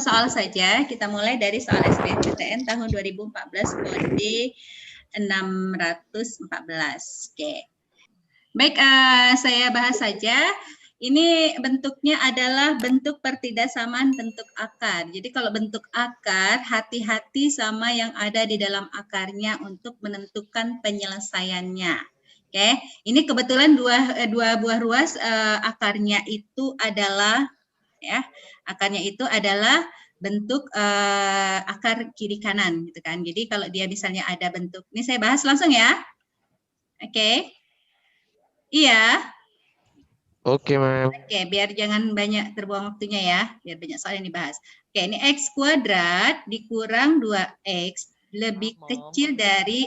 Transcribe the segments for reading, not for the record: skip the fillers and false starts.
soal saja. Kita mulai dari soal SBMPTN tahun 2014 kode 614. Oke. Baik, saya bahas saja. Ini bentuknya adalah bentuk pertidaksamaan bentuk akar. Jadi kalau bentuk akar, hati-hati sama yang ada di dalam akarnya untuk menentukan penyelesaiannya. Oke, ini kebetulan dua buah ruas akarnya itu adalah akarnya itu adalah bentuk akar kiri kanan gitu kan. Jadi kalau dia misalnya ada bentuk, ini saya bahas langsung ya. Oke. Iya. Oke, Ma'am. Oke, biar jangan banyak terbuang waktunya ya, biar banyak soal yang dibahas. Oke, ini X kuadrat dikurang 2X lebih kecil dari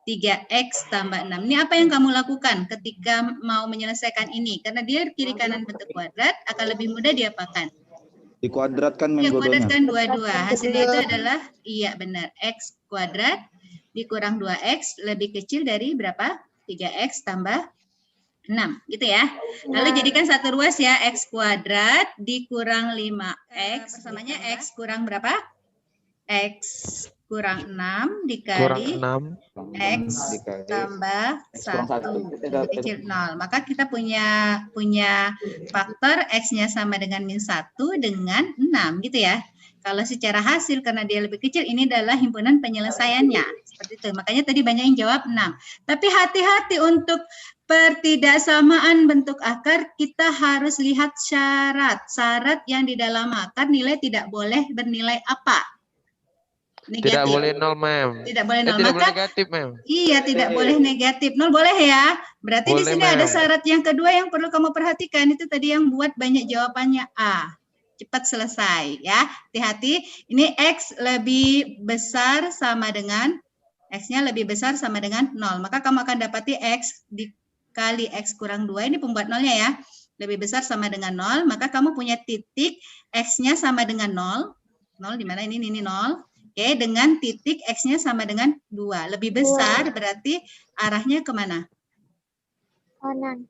3X tambah 6. Ini apa yang kamu lakukan ketika mau menyelesaikan ini? Karena dia kiri kanan bentuk kuadrat, akan lebih mudah diapakan? Dikuadratkan Ya, dua-duanya. kuadratkan dua-dua. Hasilnya itu adalah, iya benar, X kuadrat dikurang 2X lebih kecil dari berapa? 3X tambah 6, gitu ya. Lalu jadikan satu ruas ya, X kuadrat dikurang 5X. Persamanya X kurang berapa? X kurang 6 dikali Kurang 6. X tambah 1 lebih kecil 0. Maka kita punya faktor X-nya sama dengan min 1 dengan 6, gitu ya. Kalau secara hasil karena dia lebih kecil, ini adalah himpunan penyelesaiannya. Seperti itu. Makanya tadi banyak yang jawab 6. Tapi hati-hati untuk pertidaksamaan bentuk akar, kita harus lihat syarat. Syarat yang di dalam akar nilai tidak boleh bernilai apa? Negatif. Tidak boleh 0, Ma'am. Tidak boleh 0. Tidak Maka, boleh negatif, Ma'am. Iya, tidak boleh negatif. 0 boleh ya. Berarti Boleh, di sini Ma'am. ada syarat yang kedua yang perlu kamu perhatikan. Itu tadi yang buat banyak jawabannya A. Cepat selesai ya. Hati-hati. Ini X lebih besar sama dengan X-nya lebih besar sama dengan 0. Maka kamu akan dapati X dikali X kurang 2. Ini pembuat 0-nya ya. Lebih besar sama dengan 0. Maka kamu punya titik X-nya sama dengan 0. 0 di mana ini 0. Oke, dengan titik X-nya sama dengan 2. Lebih besar berarti arahnya kemana? Kanan.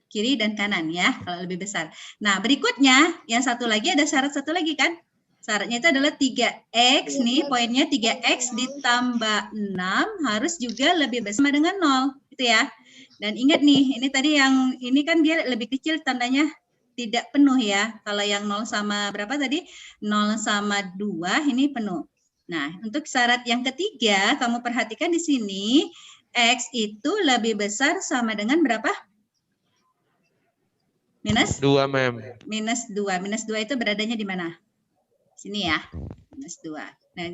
Kiri dan kanan ya, kalau lebih besar. Nah, berikutnya yang satu lagi ada syarat satu lagi kan? Syaratnya itu adalah 3X nih, poinnya 3X ditambah 6 harus juga lebih besar sama dengan 0, gitu ya. Dan ingat nih, ini tadi yang ini kan dia lebih kecil tandanya tidak penuh ya. Kalau yang 0 sama berapa tadi? 0 sama 2 ini penuh. Nah, untuk syarat yang ketiga, kamu perhatikan di sini, X itu lebih besar sama dengan berapa? Minus? 2, Ma'am. Minus 2. Minus 2 itu beradanya di mana? Sini ya, minus 2. Nah,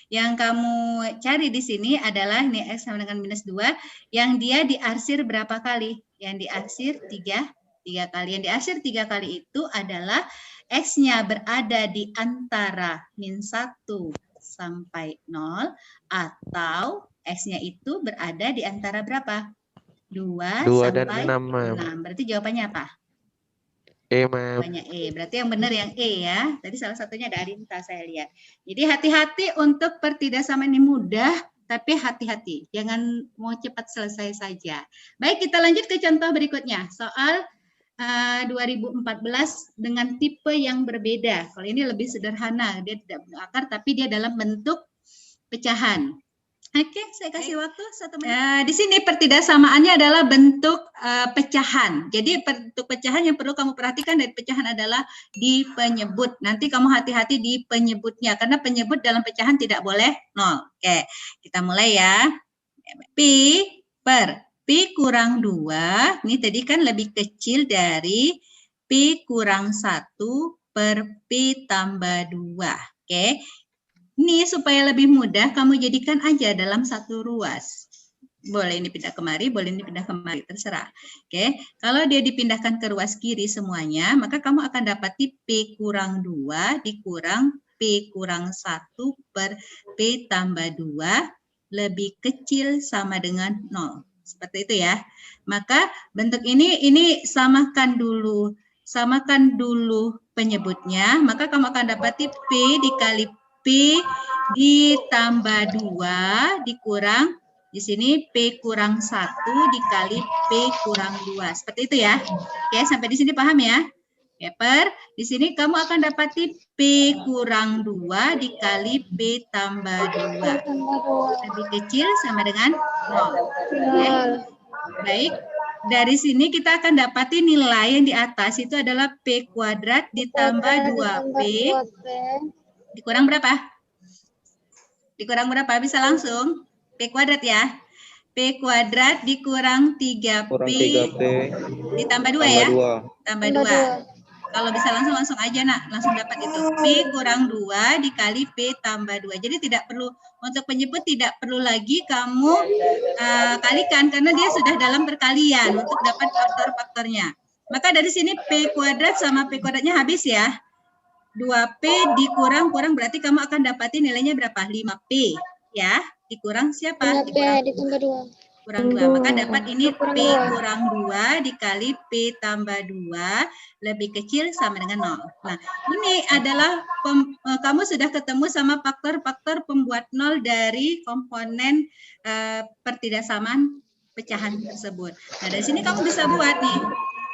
yang kamu cari di sini adalah ini X sama dengan minus 2, yang dia diarsir berapa kali? Yang diarsir 3 kali. Yang diarsir 3 kali itu adalah X-nya berada di antara min 1 sampai 0 atau X-nya itu berada di antara berapa? 2 dan sampai 6, Ma'am. 6. Berarti jawabannya apa? E, Ma'am. Jawabannya E. Berarti yang benar yang E ya. Tadi salah satunya ada Arinta saya lihat. Jadi hati-hati untuk pertidaksamaan ini mudah, tapi hati-hati. Jangan mau cepat selesai saja. Baik, kita lanjut ke contoh berikutnya. Soal 2014 dengan tipe yang berbeda. Kalau ini lebih sederhana, dia tidak bentuk akar, tapi dia dalam bentuk pecahan. Oke, saya kasih waktu 1 menit. Di sini pertidaksamaannya adalah bentuk pecahan. Jadi bentuk pecahan yang perlu kamu perhatikan dari pecahan adalah di penyebut. Nanti kamu hati-hati di penyebutnya, karena penyebut dalam pecahan tidak boleh 0. Oke, kita mulai ya. Pi per Pi kurang 2, ini tadi kan lebih kecil dari Pi kurang 1 per Pi tambah 2. Oke, ini supaya lebih mudah, kamu jadikan aja dalam satu ruas. Boleh ini pindah kemari, boleh ini pindah kemari, terserah. Oke, kalau dia dipindahkan ke ruas kiri semuanya, maka kamu akan dapati Pi kurang 2 dikurang Pi kurang 1 per Pi tambah 2 lebih kecil sama dengan 0. Seperti itu ya. Maka bentuk ini samakan dulu penyebutnya, maka kamu akan dapati P dikali P ditambah 2 dikurang di sini P kurang 1 dikali P kurang 2. Seperti itu ya. Oke, sampai di sini paham ya? Di sini kamu akan dapati P kurang 2 dikali P tambah 2. Lebih kecil sama dengan 0. Oke. Baik. Dari sini kita akan dapati nilai yang di atas itu adalah P kuadrat ditambah 2P. Dikurang berapa? Dikurang berapa? Bisa langsung? P kuadrat ya. P kuadrat dikurang 3P, ditambah 2 ya? Tambah 2. Kalau bisa langsung aja nak, langsung dapat itu. P kurang 2 dikali P tambah 2. Jadi tidak perlu, untuk penyebut tidak perlu lagi kamu kalikan, karena dia sudah dalam perkalian untuk dapat faktor-faktornya. Maka dari sini P kuadrat sama P kuadratnya habis ya. 2P dikurang berarti kamu akan dapati nilainya berapa? 5P ya. Dikurang siapa? Ditambah 2. Kurang 2. Maka dapat ini P kurang 2 dikali P tambah 2 lebih kecil sama dengan 0. Nah, ini adalah kamu sudah ketemu sama faktor-faktor pembuat 0 dari komponen pertidaksamaan pecahan tersebut. Nah, dari sini kamu bisa buat nih.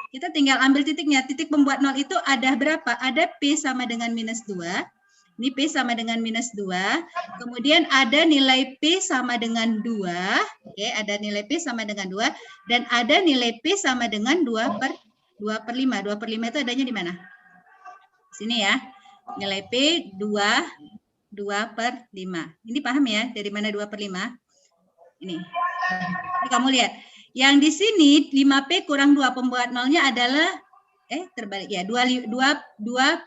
Kita tinggal ambil titiknya. Titik pembuat 0 itu ada berapa? Ada P sama dengan minus 2. Ini P sama dengan minus 2. Kemudian ada nilai P sama dengan 2. Oke, ada nilai P sama dengan 2. Dan ada nilai P sama dengan 2 per 5. 2 per 5 itu adanya di mana? Sini ya. Nilai P 2 per 5. Ini paham ya? Dari mana 2 per 5? Ini kamu lihat. Yang di sini 5P kurang 2. Pembuat nolnya adalah, terbalik ya. 2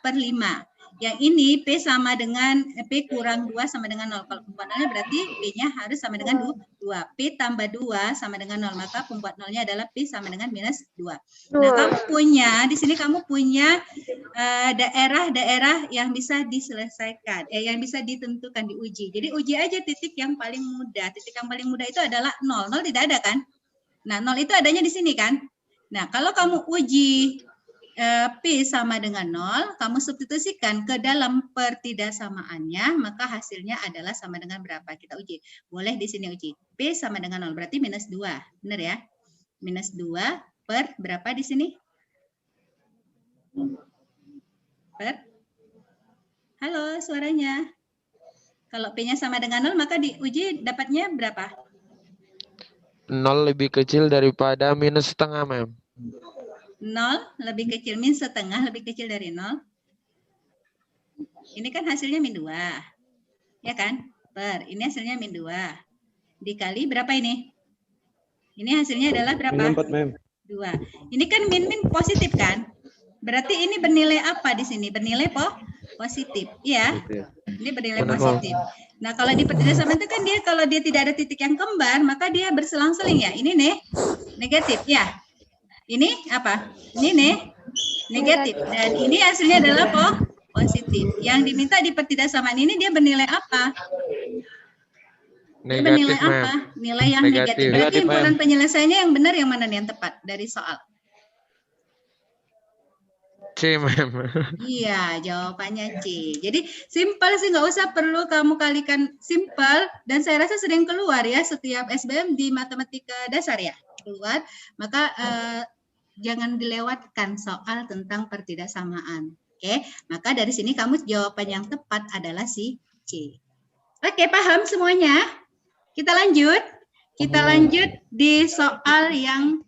per 5. Yang ini P sama dengan P kurang 2 sama dengan 0. Kalau pembuat nolnya berarti P-nya harus sama dengan 2. P tambah 2 sama dengan 0. Maka pembuat nolnya adalah P sama dengan minus 2. Nah, kamu punya, di sini kamu punya daerah-daerah yang bisa diselesaikan, yang bisa ditentukan, diuji. Jadi uji aja titik yang paling mudah. Titik yang paling mudah itu adalah 0. 0 tidak ada kan? Nah, 0 itu adanya di sini kan? Nah, kalau kamu uji P sama dengan 0, kamu substitusikan ke dalam pertidaksamaannya, maka hasilnya adalah sama dengan berapa? Kita uji. Boleh di sini uji. P sama dengan 0, berarti minus 2. Benar ya? Minus 2 per berapa di sini? Halo, suaranya. Kalau P-nya sama dengan 0, maka diuji dapatnya berapa? 0 lebih kecil daripada minus setengah, Mem. 0 lebih kecil, min setengah lebih kecil dari 0. Ini kan hasilnya min 2. Ya kan? Per, ini hasilnya min 2. Dikali berapa ini? Ini hasilnya adalah berapa? Min 4, Mem. 2. Ini kan min positif kan? Berarti ini bernilai apa di sini? Bernilai positif. Iya. Ini bernilai positif. Nah, kalau di pertidaksamaan itu kan dia kalau dia tidak ada titik yang kembar, maka dia berselang-seling ya. Ini nih negatif ya. Ini apa? Ini nih negatif. Dan ini hasilnya adalah positif. Yang diminta di pertidaksamaan ini dia bernilai apa? Dia bernilai apa? Nilai yang negatif. Berarti himpunan penyelesaiannya yang benar yang mana nih yang tepat dari soal? C, Mem. Iya, jawabannya C. Jadi simpel sih, nggak usah perlu kamu kalikan, simpel, dan saya rasa sering keluar ya setiap SBM di matematika dasar ya keluar. Maka jangan dilewatkan soal tentang pertidaksamaan. Oke, maka dari sini kamu jawaban yang tepat adalah si C. Oke, paham semuanya? Kita lanjut. Kita lanjut di soal yang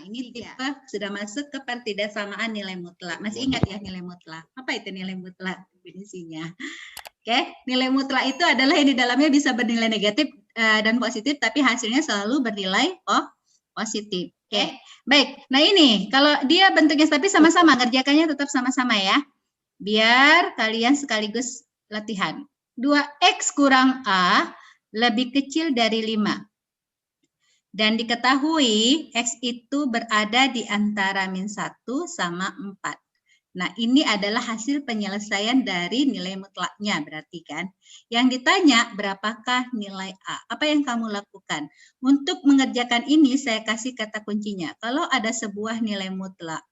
ini tipe sudah masuk ke pertidaksamaan nilai mutlak. Masih ingat ya nilai mutlak? Apa itu nilai mutlak definisinya? Oke, nilai mutlak itu adalah yang di dalamnya bisa bernilai negatif dan positif, tapi hasilnya selalu bernilai positif. Oke, baik. Nah ini kalau dia bentuknya tapi sama-sama, ngerjakannya tetap sama-sama ya. Biar kalian sekaligus latihan. 2x kurang A lebih kecil dari 5. Dan diketahui X itu berada di antara min 1 sama 4. Nah, ini adalah hasil penyelesaian dari nilai mutlaknya berarti kan. Yang ditanya berapakah nilai A? Apa yang kamu lakukan? Untuk mengerjakan ini saya kasih kata kuncinya. Kalau ada sebuah nilai mutlak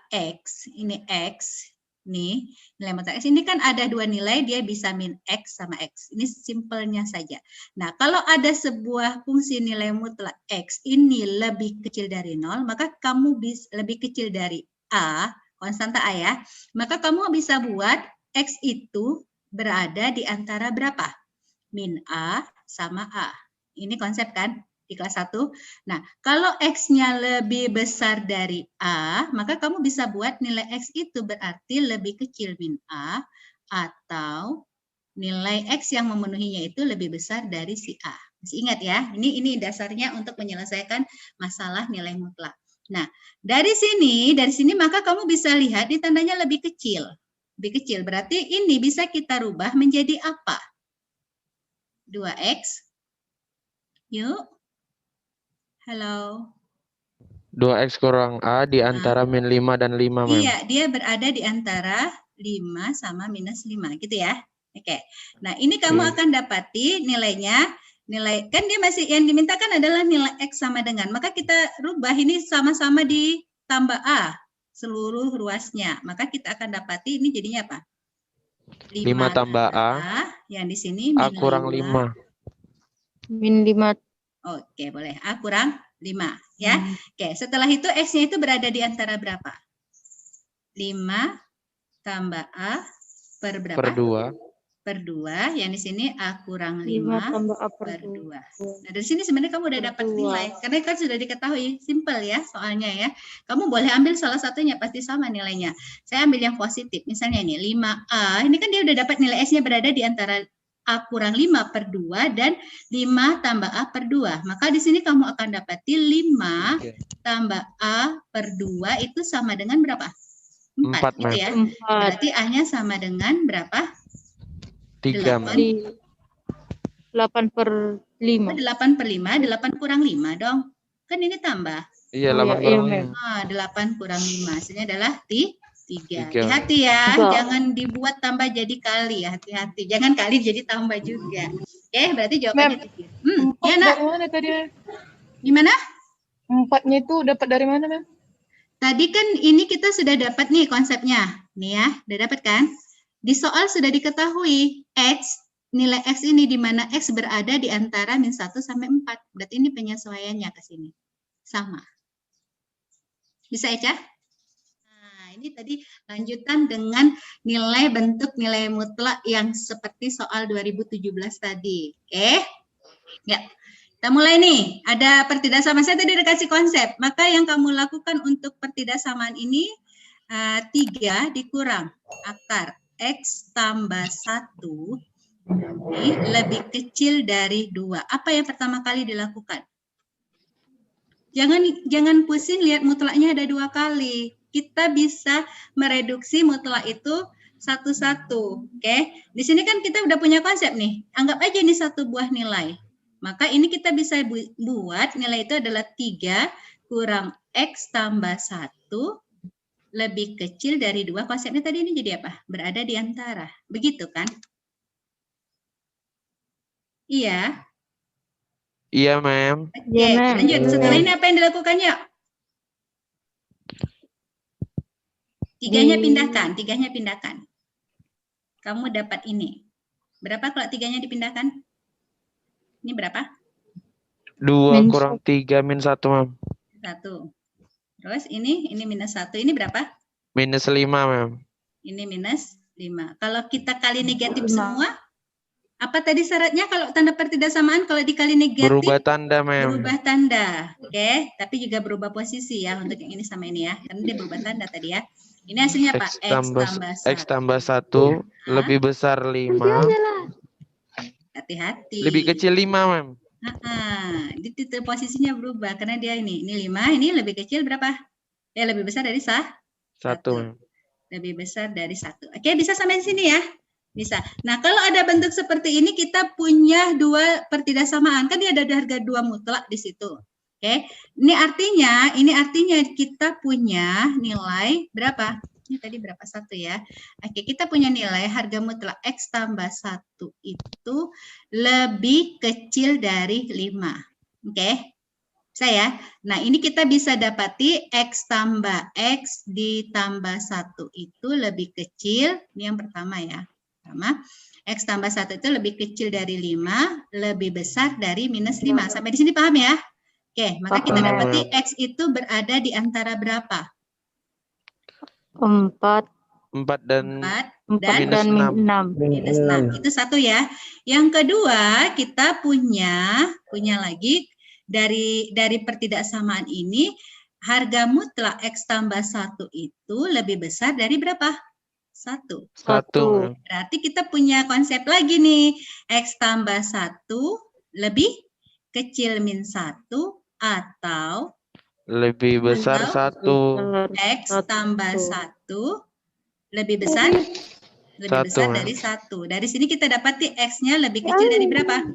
X, ini X, nih, nilai mutlak X ini kan ada dua nilai, dia bisa min X sama X. Ini simpelnya saja. Nah, kalau ada sebuah fungsi nilai mutlak X ini lebih kecil dari 0, maka kamu bisa lebih kecil dari A, konstanta A ya, maka kamu bisa buat X itu berada di antara berapa? Min A sama A. Ini konsep kan? Di kelas 1. Nah, kalau X-nya lebih besar dari A, maka kamu bisa buat nilai X itu berarti lebih kecil min A, atau nilai X yang memenuhinya itu lebih besar dari si A. Masih ingat ya? Ini dasarnya untuk menyelesaikan masalah nilai mutlak. Nah, dari sini maka kamu bisa lihat di tandanya lebih kecil. Lebih kecil, berarti ini bisa kita rubah menjadi apa? 2X. Yuk. Halo. 2X kurang A di antara min 5 dan 5, Mem. Iya, dia berada di antara 5 sama minus 5, gitu ya. Oke. Nah, ini kamu akan dapati nilainya, kan dia masih, yang dimintakan adalah nilai X sama dengan, maka kita rubah ini sama-sama ditambah A, seluruh ruasnya. Maka kita akan dapati ini jadinya apa? 5 tambah A, yang di sini min A kurang 5. Min 5. Oke, boleh. A kurang 5. Ya. Oke, setelah itu X-nya itu berada di antara berapa? 5 tambah A per berapa? Per 2. Per 2. Yang di sini A kurang 5 tambah A per 2. Nah, dari sini sebenarnya kamu udah dapat nilai. Karena kan sudah diketahui. Simple ya soalnya ya. Kamu boleh ambil salah satunya, pasti sama nilainya. Saya ambil yang positif. Misalnya ini 5A. Ini kan dia udah dapat nilai S-nya berada di antara A kurang 5 per 2 dan 5 tambah A per 2. Maka di sini kamu akan dapati 5 tambah A per 2 itu sama dengan berapa? 4 gitu ya. 4. Berarti A-nya sama dengan berapa? 3, 8 per 5. 8 per 5, 8 kurang 5 dong. Kan ini tambah. Iya, 8 kurang 5. 8 kurang 5. Hasilnya adalah 3. 3. Hati-hati ya, Enggak. jangan dibuat tambah jadi kali ya, hati-hati. Jangan kali jadi tambah juga. Oke, berarti jawabannya 3. Ya, Nak. Dari mana tadi? Gimana? 4-nya itu dapat dari mana, Mem? Tadi kan ini kita sudah dapat nih konsepnya. Nih ya, udah dapat kan? Di soal sudah diketahui X, nilai X ini di mana X berada di antara min 1 sampai 4. Berarti ini penyesuaiannya ke sini. Sama. Bisa Eca? Ini tadi lanjutan dengan nilai bentuk nilai mutlak yang seperti soal 2017 tadi. Oke? Ya. Kita mulai nih. Ada pertidaksamaan. Saya tadi udah kasih konsep. Maka yang kamu lakukan untuk pertidaksamaan ini 3 dikurang akar X tambah 1 ini lebih kecil dari 2. Apa yang pertama kali dilakukan? Jangan pusing lihat mutlaknya ada 2 kali. Kita bisa mereduksi mutlak itu satu-satu. Oke, di sini kan kita udah punya konsep nih. Anggap aja ini satu buah nilai. Maka ini kita bisa buat nilai itu adalah 3 kurang X tambah 1 lebih kecil dari 2. Konsepnya tadi ini jadi apa? Berada di antara. Begitu kan? Iya. Iya, Mem. Oke, lanjut. Setelah ini apa yang dilakukan ya? 3-nya pindahkan. Kamu dapat ini. Berapa kalau 3-nya dipindahkan? Ini berapa? 2 kurang 3 min 1, Mem. 1. Terus ini minus 1. Ini berapa? Minus 5, Mem. Ini minus 5. Kalau kita kali negatif semua, apa tadi syaratnya kalau tanda pertidaksamaan kalau dikali negatif? Berubah tanda, Mem. Berubah tanda. Oke, tapi juga berubah posisi ya untuk yang ini sama ini ya. Karena dia berubah tanda tadi ya. Ini hasilnya apa? X tambah 1 lebih besar 5. Hati-hati. Lebih kecil 5, Mem. Di titik posisinya berubah karena dia ini 5, ini lebih kecil berapa? Ya lebih besar dari 1. 1. Lebih besar dari 1. Oke, bisa sampai sini ya? Bisa. Nah, kalau ada bentuk seperti ini kita punya 2 pertidaksamaan. Kan dia ada harga 2 mutlak di situ. Oke. Ini artinya kita punya nilai berapa? Ini tadi berapa? 1 ya. Oke, kita punya nilai harga mutlak X tambah 1 itu lebih kecil dari 5. Oke. Saya. Nah, ini kita bisa dapati X tambah X ditambah 1 itu lebih kecil. Ini yang pertama ya. Pertama, X tambah 1 itu lebih kecil dari 5, lebih besar dari minus 5. Sampai di sini paham ya? Oke, maka kita Paham. dapati X itu berada di antara berapa? 4 4 dan 4 dan minus 6. minus 6. Itu satu ya. Yang kedua, kita punya lagi dari pertidaksamaan ini, harga mutlak X tambah 1 itu lebih besar dari berapa? 1. 1. Berarti kita punya konsep lagi nih. X tambah 1 lebih kecil min 1 atau Lebih besar Atau 1. X tambah 1 lebih besar Satu, dari 1. Dari sini kita dapati X-nya lebih kecil dari berapa?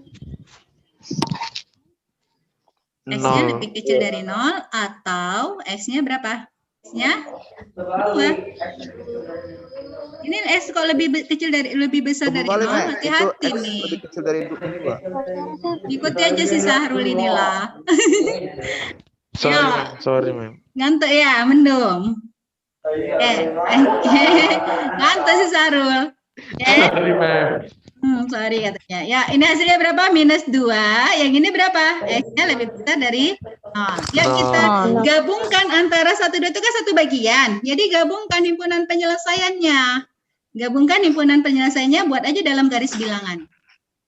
X-nya 0. lebih kecil dari 0 atau X-nya berapa? X-nya 2. Ini X kok lebih besar dari 0, hati-hati nih. Lebih kecil dari 2. Ikuti aja si Sahrul inilah. Sorry, Ma'am. Ngantuk ya, mendung. Ngantuk si Sahrul. Sorry, Ma'am. Sorry katanya. Ya, ini hasilnya berapa? Minus 2. Yang ini berapa? X-nya lebih besar dari 0. Yuk kita gabungkan antara 1, 2 itu kan satu bagian. Jadi gabungkan himpunan penyelesaiannya. Gabungkan himpunan penyelesaiannya, buat aja dalam garis bilangan.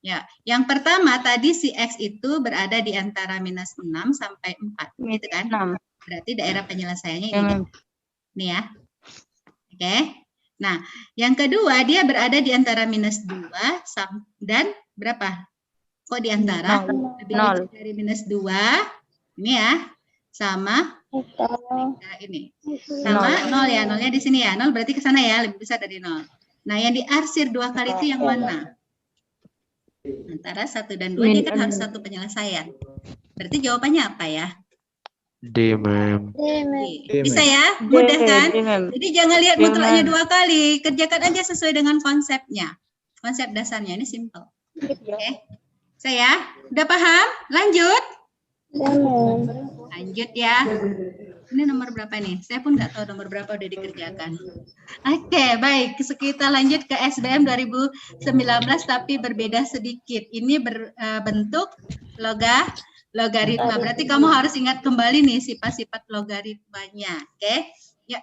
Ya, yang pertama tadi si X itu berada di antara minus 6 sampai 4. Gitu kan? 6. Berarti daerah penyelesaiannya ini. Nih ya. Oke. Nah, yang kedua dia berada di antara minus 2 dan berapa? Kok di antara? Lebih kecil dari minus 2. Ini ya. Sama ini. Sama 0 ya. 0-nya di sini ya. 0 berarti ke sana ya, lebih besar dari 0. Nah, yang diarsir 2 kali itu yang mana? Antara 1 dan 2 dia kan harus satu penyelesaian. Berarti jawabannya apa ya? D, Ma'am. Bisa ya? Mudah kan? Jadi jangan lihat mutlaknya 2 kali. Kerjakan aja sesuai dengan konsepnya. Konsep dasarnya ini simple. Oke. Saya udah paham? Lanjut. Lanjut ya. Ini nomor berapa nih? Saya pun nggak tahu nomor berapa udah dikerjakan. Oke, baik. Kita lanjut ke SBM 2019 tapi berbeda sedikit. Ini berbentuk logaritma. Berarti kamu harus ingat kembali nih sifat-sifat logaritmanya. Oke. Ya,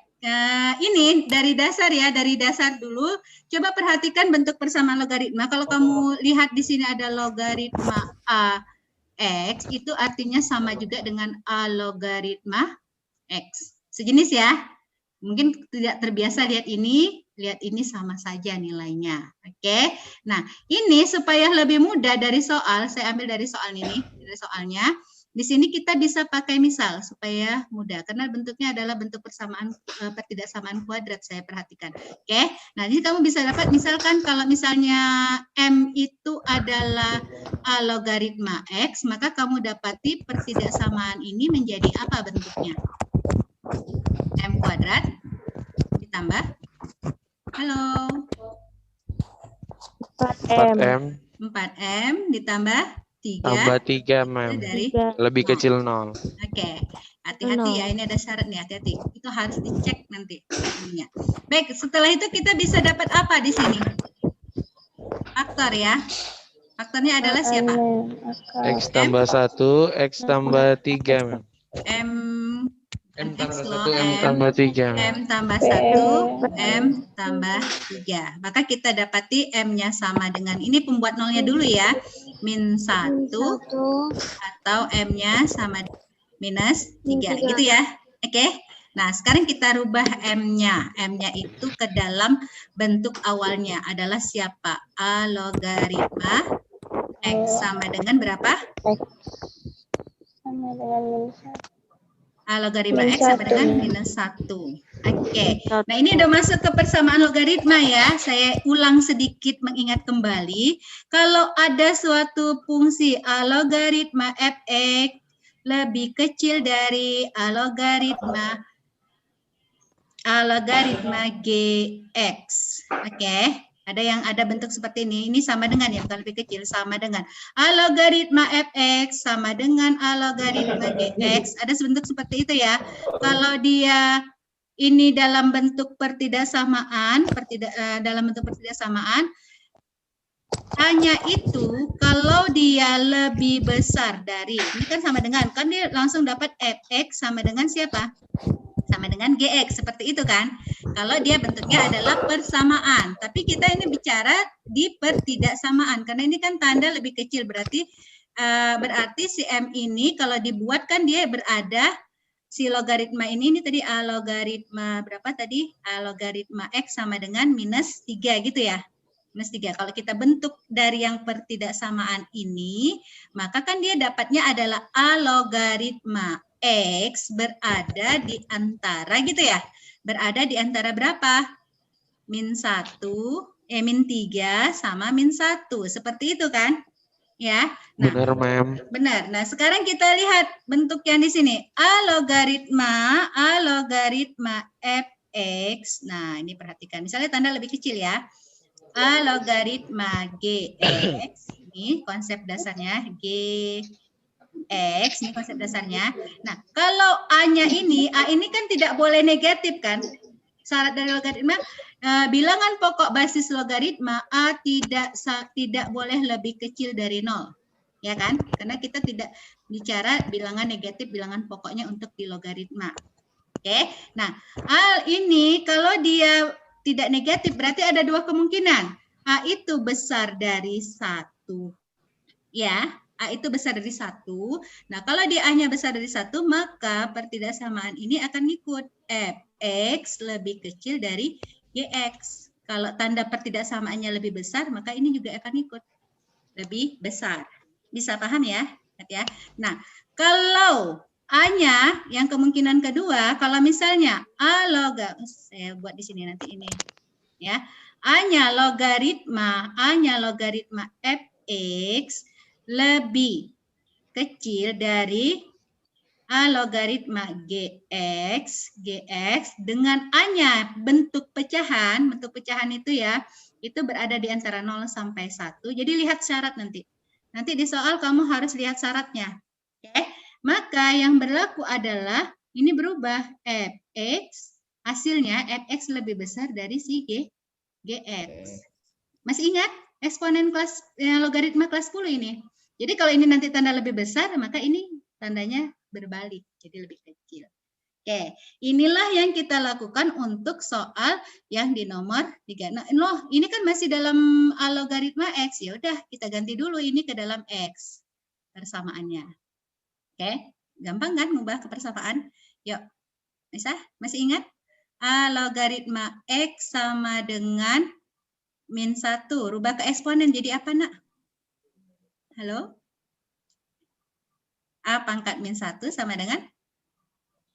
ini dari dasar ya, dari dasar dulu. Coba perhatikan bentuk persamaan logaritma. Kalau kamu lihat di sini ada logaritma A X, itu artinya sama juga dengan A logaritma X. Sejenis ya. Mungkin tidak terbiasa lihat ini sama saja nilainya. Oke. Nah, ini supaya lebih mudah dari soal, saya ambil dari soal ini, dari soalnya. Di sini kita bisa pakai misal supaya mudah karena bentuknya adalah bentuk persamaan pertidaksamaan kuadrat, saya perhatikan. Oke. Nah, jadi kamu bisa dapat misalkan kalau misalnya M itu adalah A logaritma X, maka kamu dapati pertidaksamaan ini menjadi apa bentuknya? M kuadrat ditambah, halo, 4M 4M ditambah 3 tambah 3, Ma'am. dari Lebih kecil 0. Oke, hati-hati ya, ini ada syarat nih, hati-hati. Itu harus dicek nanti. Baik, setelah itu kita bisa dapat apa di sini? Faktor ya. Faktornya adalah siapa? X tambah 1, X tambah 3, Ma'am. M tambah X 1, M tambah 3. M tambah 1, M tambah 3. Maka kita dapati M-nya sama dengan, ini pembuat nolnya dulu ya, min 1 atau M-nya sama minus 3, gitu ya. Oke. Nah, sekarang kita rubah M-nya. M-nya itu ke dalam bentuk awalnya adalah siapa? A logaritma X sama dengan berapa? Sama dengan minus 1. A logaritma X sama dengan minus 1. Oke. Nah, ini udah masuk ke persamaan logaritma ya. Saya ulang sedikit mengingat kembali. Kalau ada suatu fungsi A logaritma Fx lebih kecil dari A logaritma Gx. Oke. Ada yang ada bentuk seperti ini sama dengan ya, bukan lebih kecil, sama dengan A logaritma fx sama dengan A logaritma gx. Ada bentuk seperti itu ya. Kalau dia ini dalam bentuk pertidaksamaan, dalam bentuk pertidaksamaan, hanya itu kalau dia lebih besar dari, ini kan sama dengan, kan dia langsung dapat fx sama dengan siapa? Sama dengan gx, seperti itu kan. Kalau dia bentuknya adalah persamaan. Tapi kita ini bicara di pertidaksamaan, karena ini kan tanda lebih kecil, berarti si M ini kalau dibuat kan dia berada, si logaritma ini tadi A logaritma berapa tadi? A logaritma X sama dengan minus 3 gitu ya. Minus 3. Kalau kita bentuk dari yang pertidaksamaan ini, maka kan dia dapatnya adalah A logaritma X berada di antara gitu ya. Berada di antara berapa? Min 3 sama min 1. Seperti itu kan? Ya. Nah, Benar, Mem. benar. Nah, sekarang kita lihat bentuk yang di sini. A logaritma fx. Nah, ini perhatikan. Misalnya tanda lebih kecil ya. A logaritma gx. Ini konsep dasarnya. X, ini konsep dasarnya. Nah, kalau A-nya ini, A ini kan tidak boleh negatif kan? Syarat dari logaritma, bilangan pokok basis logaritma A tidak boleh lebih kecil dari 0. Ya kan? Karena kita tidak bicara bilangan negatif, bilangan pokoknya untuk di logaritma. Oke. Nah, A ini kalau dia tidak negatif berarti ada dua kemungkinan. A itu besar dari 1. Ya. A itu besar dari 1. Nah, kalau dia A-nya besar dari 1, maka pertidaksamaan ini akan ikut fx lebih kecil dari gx. Kalau tanda pertidaksamaannya lebih besar, maka ini juga akan ikut lebih besar. Bisa paham ya? Ya. Nah, kalau A-nya yang kemungkinan kedua, kalau misalnya A saya buat di sini nanti ini ya. A-nya logaritma fx lebih kecil dari A logaritma gx dengan A-nya bentuk pecahan itu ya, itu berada di antara 0 sampai 1. Jadi lihat syarat nanti. Nanti di soal kamu harus lihat syaratnya. Oke? Maka yang berlaku adalah ini berubah fx, hasilnya fx lebih besar dari si gx. Masih ingat eksponen kelas logaritma kelas 10 ini? Jadi kalau ini nanti tanda lebih besar, maka ini tandanya berbalik, jadi lebih kecil. Oke, inilah yang kita lakukan untuk soal yang di nomor 3. Nah, loh, ini kan masih dalam logaritma X. Ya udah, kita ganti dulu ini ke dalam X persamaannya. Oke, gampang kan ngubah ke persamaan? Yuk, masih ingat? A logaritma X sama dengan min 1. Rubah ke eksponen jadi apa, nak? Halo? A pangkat min 1 sama dengan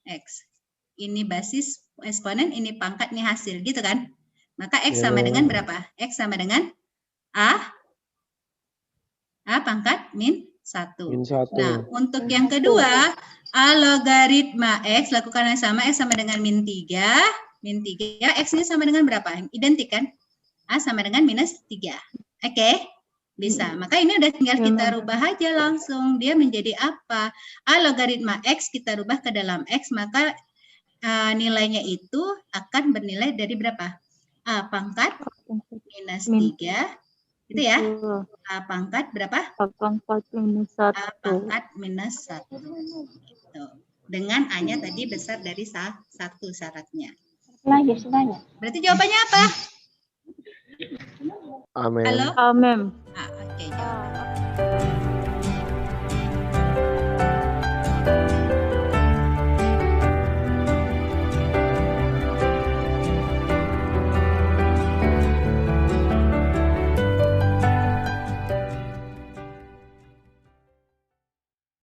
X. Ini basis eksponen, ini pangkat, ini hasil, gitu kan? Maka X sama dengan berapa? X sama dengan A pangkat min 1. Nah, untuk yang kedua, A logaritma X, lakukan yang sama, X sama dengan min 3. Min 3, X ini sama dengan berapa? Identik kan? A sama dengan minus 3. Oke? Bisa. Maka ini udah tinggal kita rubah aja langsung. Dia menjadi apa? A logaritma X kita rubah ke dalam X, maka nilainya itu akan bernilai dari berapa? A pangkat minus 3. Itu ya? A pangkat berapa? A pangkat minus 1. A pangkat minus 1. Gitu. Dengan A-nya tadi besar dari 1 syaratnya. Berarti jawabannya apa? Amin. Halo? Amin. Oke, jawabannya.